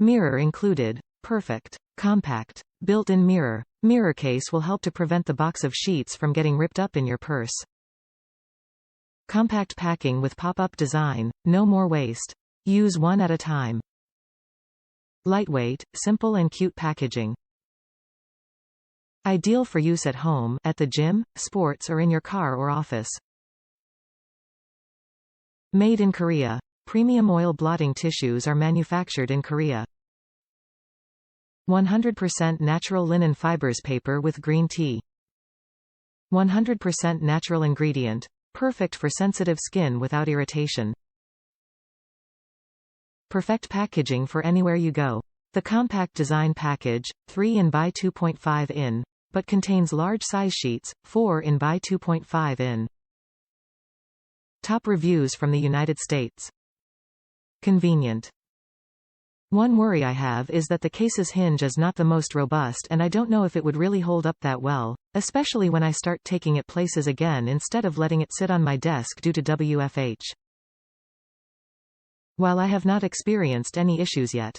Mirror included. Perfect. Compact. Built-in mirror. Mirror case will help to prevent the box of sheets from getting ripped up in your purse. Compact packing with pop-up design. No more waste. Use one at a time. Lightweight, simple and cute packaging. Ideal for use at home, at the gym, sports or in your car or office. Made in Korea. Premium oil blotting tissues are manufactured in Korea. 100% natural linen fibers paper with green tea. 100% natural ingredient. Perfect for sensitive skin without irritation. Perfect packaging for anywhere you go. The compact design package, 3 in by 2.5 in, but contains large size sheets, 4 in by 2.5 in. Top reviews from the United States. Convenient. One worry I have is that the case's hinge is not the most robust and I don't know if it would really hold up that well, especially when I start taking it places again instead of letting it sit on my desk due to WFH. While I have not experienced any issues yet.